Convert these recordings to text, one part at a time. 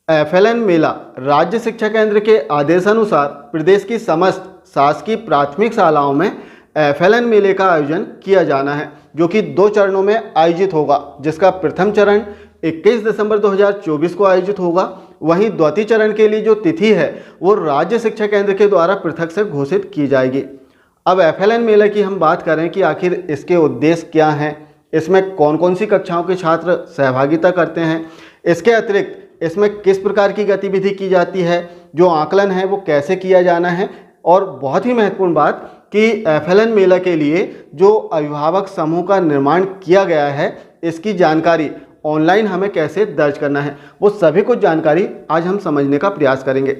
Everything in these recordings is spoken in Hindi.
एफएलएन मेला राज्य शिक्षा केंद्र के आदेशानुसार प्रदेश की समस्त शासकीय प्राथमिक शालाओं में एफएलएन मेले का आयोजन किया जाना है, जो कि 2 चरणों में आयोजित होगा, जिसका प्रथम चरण 21 दिसंबर 2024 को आयोजित होगा। वहीं द्वितीय चरण के लिए जो तिथि है वो राज्य शिक्षा केंद्र के द्वारा पृथक से घोषित की जाएगी। अब एफएलएन मेले की हम बात करें कि आखिर इसके उद्देश्य क्या हैं, इसमें कौन कौन सी कक्षाओं के छात्र सहभागिता करते हैं, इसके अतिरिक्त इसमें किस प्रकार की गतिविधि की जाती है, जो आकलन है वो कैसे किया जाना है, और बहुत ही महत्वपूर्ण बात कि एफएलएन मेला के लिए जो अभिभावक समूह का निर्माण किया गया है इसकी जानकारी ऑनलाइन हमें कैसे दर्ज करना है, वो सभी कुछ जानकारी आज हम समझने का प्रयास करेंगे।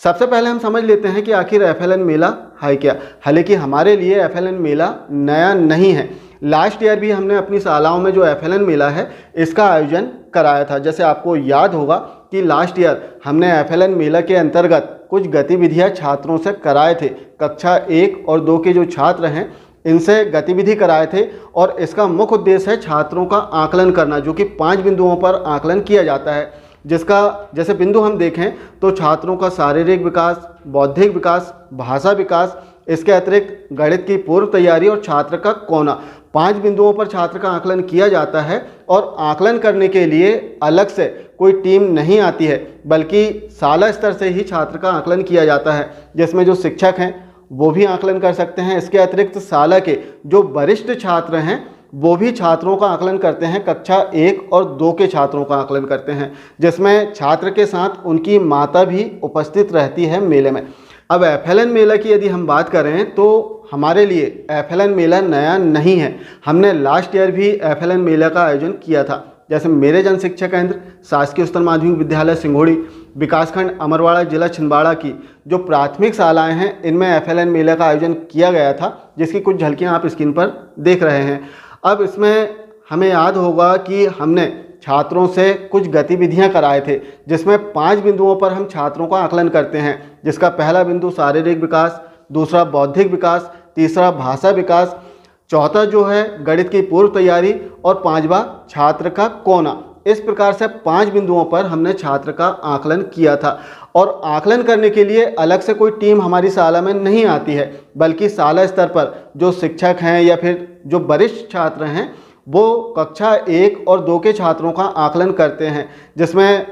सबसे पहले हम समझ लेते हैं कि आखिर एफएलएन मेला है क्या। हालांकि हमारे लिए एफएलएन मेला नया नहीं है, लास्ट ईयर भी हमने अपनी शालाओं में जो एफएलएन मेला है इसका आयोजन कराया था। जैसे आपको याद होगा कि लास्ट ईयर हमने एफएलएन मेला के अंतर्गत कुछ गतिविधियां छात्रों से कराए थे। कक्षा 1 और 2 के जो छात्र हैं इनसे गतिविधि कराए थे, और इसका मुख्य उद्देश्य है छात्रों का आकलन करना, जो कि 5 बिंदुओं पर आकलन किया जाता है। जिसका जैसे बिंदु हम देखें तो छात्रों का शारीरिक विकास, बौद्धिक विकास, भाषा विकास, इसके अतिरिक्त गणित की पूर्व तैयारी और छात्र का कोना, 5 बिंदुओं पर छात्र का आकलन किया जाता है। और आकलन करने के लिए अलग से कोई टीम नहीं आती है, बल्कि शाला स्तर से ही छात्र का आकलन किया जाता है, जिसमें जो शिक्षक हैं वो भी आकलन कर सकते हैं। इसके अतिरिक्त शाला के जो वरिष्ठ छात्र हैं वो भी छात्रों का आकलन करते हैं। कक्षा 1 और 2 के छात्रों का आकलन करते हैं, जिसमें छात्र के साथ उनकी माता भी उपस्थित रहती है मेले में। अब एफएलएन मेला की यदि हम बात करें तो हमारे लिए एफएलएन मेला नया नहीं है। हमने लास्ट ईयर भी एफएलएन मेला का आयोजन किया था। जैसे मेरे जन शिक्षा केंद्र शासकीय उच्चतर माध्यमिक विद्यालय सिंघोड़ी, विकासखंड अमरवाड़ा, जिला छिंदवाड़ा की जो प्राथमिक शालाएं हैं इनमें एफएलएन मेला का आयोजन किया गया था, जिसकी कुछ झलकियां आप स्क्रीन पर देख रहे हैं। अब इसमें हमें याद होगा कि हमने छात्रों से कुछ गतिविधियां कराए थे, जिसमें 5 बिंदुओं पर हम छात्रों का आकलन करते हैं, जिसका पहला बिंदु शारीरिक विकास, दूसरा बौद्धिक विकास, तीसरा भाषा विकास, चौथा जो है गणित की पूर्व तैयारी, और 5वां छात्र का कोना। इस प्रकार से 5 बिंदुओं पर हमने छात्र का आकलन किया था। और आकलन करने के लिए अलग से कोई टीम हमारी शाला में नहीं आती है, बल्कि शाला स्तर पर जो शिक्षक हैं या फिर जो वरिष्ठ छात्र हैं वो कक्षा 1 और 2 के छात्रों का आकलन करते हैं। जिसमें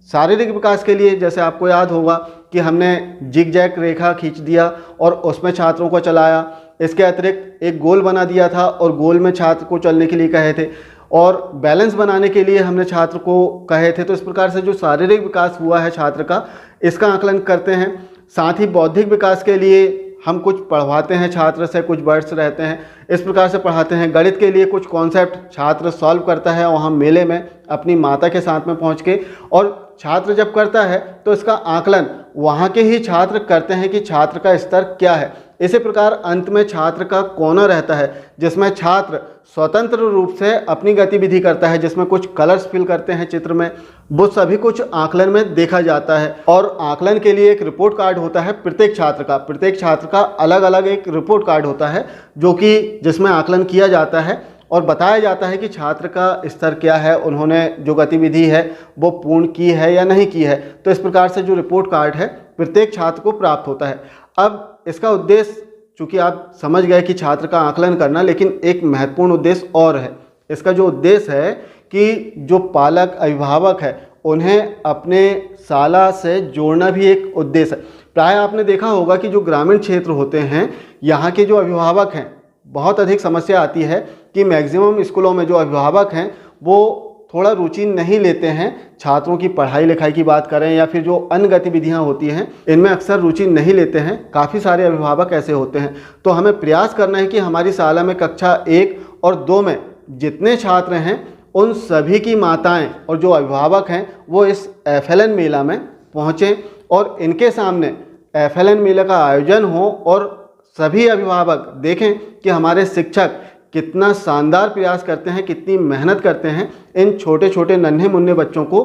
शारीरिक विकास के लिए जैसे आपको याद होगा कि हमने जिग जैग रेखा खींच दिया और उसमें छात्रों को चलाया। इसके अतिरिक्त एक गोल बना दिया था और गोल में छात्र को चलने के लिए कहे थे, और बैलेंस बनाने के लिए हमने छात्र को कहे थे। तो इस प्रकार से जो शारीरिक विकास हुआ है छात्र का, इसका आकलन करते हैं। साथ ही बौद्धिक विकास के लिए हम कुछ पढ़वाते हैं छात्र से, कुछ वर्ड्स रहते हैं, इस प्रकार से पढ़ाते हैं। गणित के लिए कुछ कॉन्सेप्ट छात्र सॉल्व करता है वहाँ मेले में अपनी माता के साथ में पहुँच के, और छात्र जब करता है तो इसका आकलन वहाँ के ही छात्र करते हैं कि छात्र का स्तर क्या है। इसी प्रकार अंत में छात्र का कोना रहता है, जिसमें छात्र स्वतंत्र रूप से अपनी गतिविधि करता है, जिसमें कुछ कलर्स फिल करते हैं चित्र में, वो सभी कुछ आकलन में देखा जाता है। और आकलन के लिए एक रिपोर्ट कार्ड होता है प्रत्येक छात्र का अलग अलग एक रिपोर्ट कार्ड होता है, जो कि जिसमें आकलन किया जाता है और बताया जाता है कि छात्र का स्तर क्या है, उन्होंने जो गतिविधि है वो पूर्ण की है या नहीं की है। तो इस प्रकार से जो रिपोर्ट कार्ड है प्रत्येक छात्र को प्राप्त होता है। अब इसका उद्देश्य, चूँकि आप समझ गए कि छात्र का आकलन करना, लेकिन एक महत्वपूर्ण उद्देश्य और है। इसका जो उद्देश्य है कि जो पालक अभिभावक है उन्हें अपने शाला से जोड़ना भी एक उद्देश्य है। प्राय आपने देखा होगा कि जो ग्रामीण क्षेत्र होते हैं यहाँ के जो अभिभावक हैं, बहुत अधिक समस्या आती है कि मैक्सिमम स्कूलों में जो अभिभावक हैं वो थोड़ा रुचि नहीं लेते हैं। छात्रों की पढ़ाई लिखाई की बात करें या फिर जो अन्य गतिविधियां होती हैं इनमें अक्सर रुचि नहीं लेते हैं। काफ़ी सारे अभिभावक ऐसे होते हैं। तो हमें प्रयास करना है कि हमारी शाला में कक्षा 1 और 2 में जितने छात्र हैं उन सभी की माताएं और जो अभिभावक हैं वो इस एफएलएन मेला में पहुँचें और इनके सामने एफएलएन मेला का आयोजन हो और सभी अभिभावक देखें कि हमारे शिक्षक कितना शानदार प्रयास करते हैं, कितनी मेहनत करते हैं इन छोटे छोटे नन्हे मुन्ने बच्चों को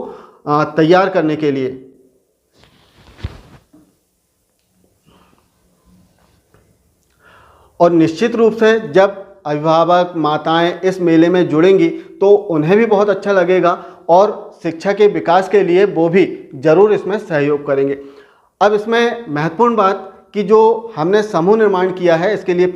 तैयार करने के लिए। और निश्चित रूप से जब अभिभावक माताएं इस मेले में जुड़ेंगी तो उन्हें भी बहुत अच्छा लगेगा और शिक्षा के विकास के लिए वो भी ज़रूर इसमें सहयोग करेंगे। अब इसमें महत्वपूर्ण बात कि जो हमने समूह निर्माण किया है इसके लिए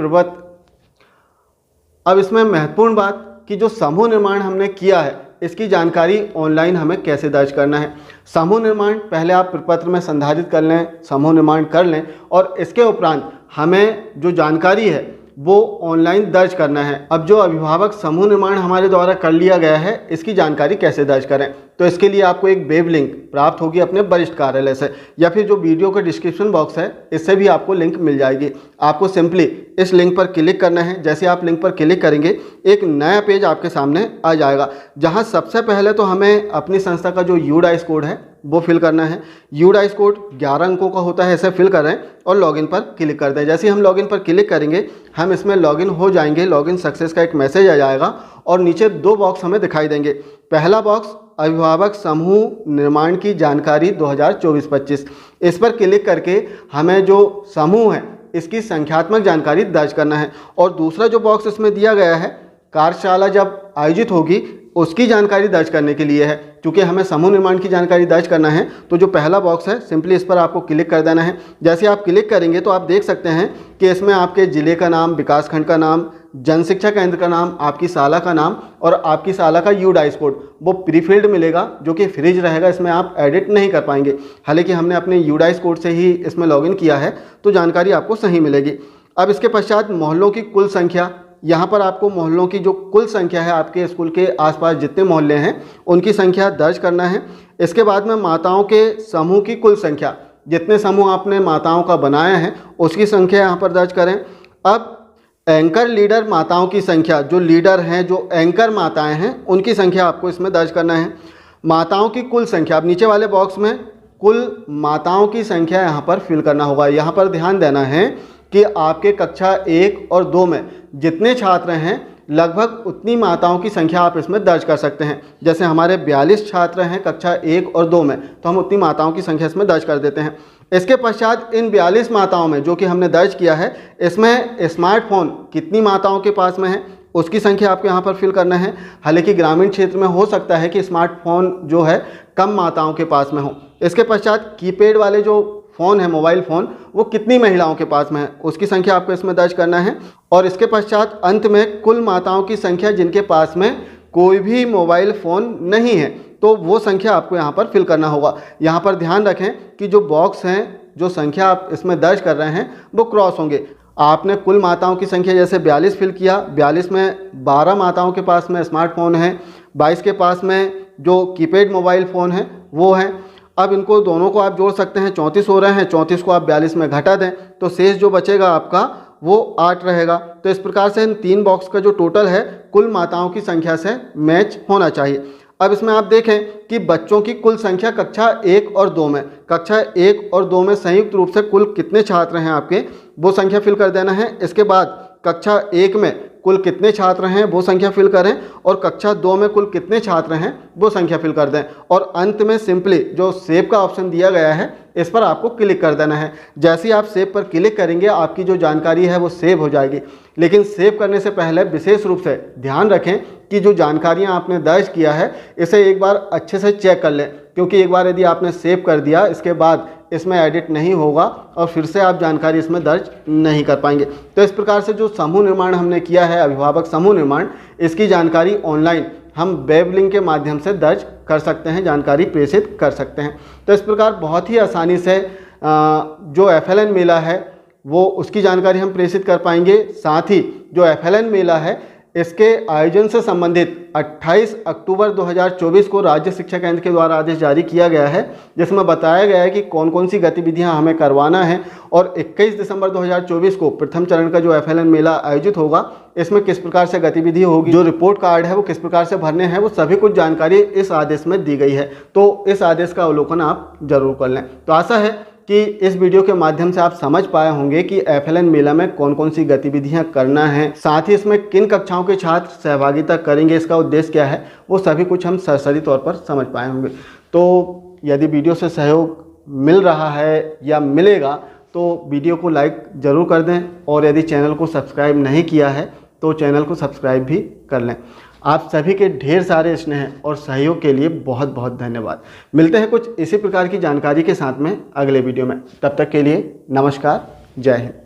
जो समूह निर्माण हमने किया है इसकी जानकारी ऑनलाइन हमें कैसे दर्ज करना है। समूह निर्माण पहले आप प्रपत्र में संधारित कर लें, समूह निर्माण कर लें और इसके उपरांत हमें जो जानकारी है वो ऑनलाइन दर्ज करना है। अब जो अभिभावक समूह निर्माण हमारे द्वारा कर लिया गया है इसकी जानकारी कैसे दर्ज करें, तो इसके लिए आपको एक वेब लिंक प्राप्त होगी अपने वरिष्ठ कार्यालय से, या फिर जो वीडियो का डिस्क्रिप्शन बॉक्स है इससे भी आपको लिंक मिल जाएगी। आपको सिंपली इस लिंक पर क्लिक करना है। जैसे आप लिंक पर क्लिक करेंगे एक नया पेज आपके सामने आ जाएगा, जहां सबसे पहले तो हमें अपनी संस्था का जो यूडाइस कोड है वो फिल करना है। यूडाइस कोड 11 अंकों का होता है, इसे फिल करें और लॉगिन पर क्लिक कर दें। जैसे ही हम लॉगिन पर क्लिक करेंगे हम इसमें लॉगिन हो जाएंगे। लॉगिन सक्सेस का एक मैसेज आ जाएगा और नीचे 2 बॉक्स हमें दिखाई देंगे। पहला बॉक्स अभिभावक समूह निर्माण की जानकारी 2024-25, इस पर क्लिक करके हमें जो समूह है इसकी संख्यात्मक जानकारी दर्ज करना है। और दूसरा जो बॉक्स इसमें दिया गया है कार्यशाला जब आयोजित होगी उसकी जानकारी दर्ज करने के लिए है। क्योंकि हमें समूह निर्माण की जानकारी दर्ज करना है तो जो पहला बॉक्स है सिंपली इस पर आपको क्लिक कर देना है। जैसे आप क्लिक करेंगे तो आप देख सकते हैं कि इसमें आपके ज़िले का नाम, विकासखंड का नाम, जन शिक्षा केंद्र का नाम, आपकी शाला का नाम और आपकी शाला का यूडाइस कोड वो प्रीफिल्ड मिलेगा, जो कि फ्रीज रहेगा, इसमें आप एडिट नहीं कर पाएंगे। हालांकि हमने अपने यूडाइस कोड से ही इसमें लॉगिन किया है तो जानकारी आपको सही मिलेगी। अब इसके पश्चात मोहल्लों की कुल संख्या, यहाँ पर आपको मोहल्लों की जो कुल संख्या है आपके स्कूल के आसपास जितने मोहल्ले हैं उनकी संख्या दर्ज करना है। इसके बाद में माताओं के समूह की कुल संख्या, जितने समूह आपने माताओं का बनाया है उसकी संख्या यहाँ पर दर्ज करें। अब एंकर लीडर माताओं की संख्या, जो लीडर हैं, जो एंकर माताएं हैं उनकी संख्या आपको इसमें दर्ज करना है। माताओं की कुल संख्या, अब नीचे वाले बॉक्स में कुल माताओं की संख्या यहाँ पर फिल करना होगा। यहाँ पर ध्यान देना है कि आपके कक्षा 1 और 2 में जितने छात्र हैं लगभग उतनी माताओं की संख्या आप इसमें दर्ज कर सकते हैं। जैसे हमारे 42 छात्र हैं कक्षा 1 और 2 में, तो हम उतनी माताओं की संख्या इसमें दर्ज कर देते हैं। इसके पश्चात इन 42 माताओं में जो कि हमने दर्ज किया है इसमें स्मार्टफोन कितनी माताओं के पास में है उसकी संख्या आपको यहाँ पर फिल करना है। हालांकि ग्रामीण क्षेत्र में हो सकता है कि स्मार्टफोन जो है कम माताओं के पास में हो। इसके पश्चात कीपैड वाले जो फ़ोन है, मोबाइल फ़ोन, वो कितनी महिलाओं के पास में है उसकी संख्या आपको इसमें दर्ज करना है। और इसके पश्चात अंत में कुल माताओं की संख्या जिनके पास में कोई भी मोबाइल फ़ोन नहीं है तो वो संख्या आपको यहाँ पर फिल करना होगा। यहाँ पर ध्यान रखें कि जो बॉक्स हैं, जो संख्या आप इसमें दर्ज कर रहे हैं वो क्रॉस होंगे। आपने कुल माताओं की संख्या जैसे 42 फिल किया, 42 में 12 माताओं के पास में स्मार्टफोन है, 22 के पास में जो कीपैड मोबाइल फ़ोन है वो है। अब इनको दोनों को आप जोड़ सकते हैं, 34 हो रहे हैं, 34 को आप 42 में घटा दें तो शेष जो बचेगा आपका वो 8 रहेगा। तो इस प्रकार से इन 3 बॉक्स का जो टोटल है कुल माताओं की संख्या से मैच होना चाहिए। अब इसमें आप देखें कि बच्चों की कुल संख्या कक्षा 1 और 2 में, कक्षा 1 और 2 में संयुक्त रूप से कुल कितने छात्र हैं आपके वो संख्या फिल कर देना है। इसके बाद कक्षा 1 में कुल कितने छात्र हैं वो संख्या फिल करें और कक्षा 2 में कुल कितने छात्र हैं वो संख्या फिल कर दें। और अंत में सिंपली जो सेव का ऑप्शन दिया गया है इस पर आपको क्लिक कर देना है। जैसे ही आप सेव पर क्लिक करेंगे आपकी जो जानकारी है वो सेव हो जाएगी। लेकिन सेव करने से पहले विशेष रूप से ध्यान रखें कि जो जानकारियाँ आपने दर्ज किया है इसे एक बार अच्छे से चेक कर लें, क्योंकि एक बार यदि आपने सेव कर दिया इसके बाद इसमें एडिट नहीं होगा और फिर से आप जानकारी इसमें दर्ज नहीं कर पाएंगे। तो इस प्रकार से जो समूह निर्माण हमने किया है, अभिभावक समूह निर्माण, इसकी जानकारी ऑनलाइन हम वेब लिंक के माध्यम से दर्ज कर सकते हैं, जानकारी प्रेषित कर सकते हैं। तो इस प्रकार बहुत ही आसानी से जो FLN मेला है वो उसकी जानकारी हम प्रेषित कर पाएंगे। साथ ही जो FLN मेला है इसके आयोजन से संबंधित 28 अक्टूबर 2024 को राज्य शिक्षा केंद्र के द्वारा आदेश जारी किया गया है, जिसमें बताया गया है कि कौन कौन सी गतिविधियां हमें करवाना है। और 21 दिसंबर 2024 को प्रथम चरण का जो FLN मेला आयोजित होगा इसमें किस प्रकार से गतिविधि होगी, जो रिपोर्ट कार्ड है वो किस प्रकार से भरने हैं, वो सभी कुछ जानकारी इस आदेश में दी गई है। तो इस आदेश का अवलोकन आप जरूर कर लें। तो आशा है कि इस वीडियो के माध्यम से आप समझ पाए होंगे कि FLN मेला में कौन कौन सी गतिविधियां करना है, साथ ही इसमें किन कक्षाओं के छात्र सहभागिता करेंगे, इसका उद्देश्य क्या है, वो सभी कुछ हम सरसरी तौर पर समझ पाए होंगे। तो यदि वीडियो से सहयोग मिल रहा है या मिलेगा तो वीडियो को लाइक ज़रूर कर दें और यदि चैनल को सब्सक्राइब नहीं किया है तो चैनल को सब्सक्राइब भी कर लें। आप सभी के ढेर सारे स्नेह और सहयोग के लिए बहुत बहुत धन्यवाद। मिलते हैं कुछ इसी प्रकार की जानकारी के साथ में अगले वीडियो में। तब तक के लिए नमस्कार, जय हिंद।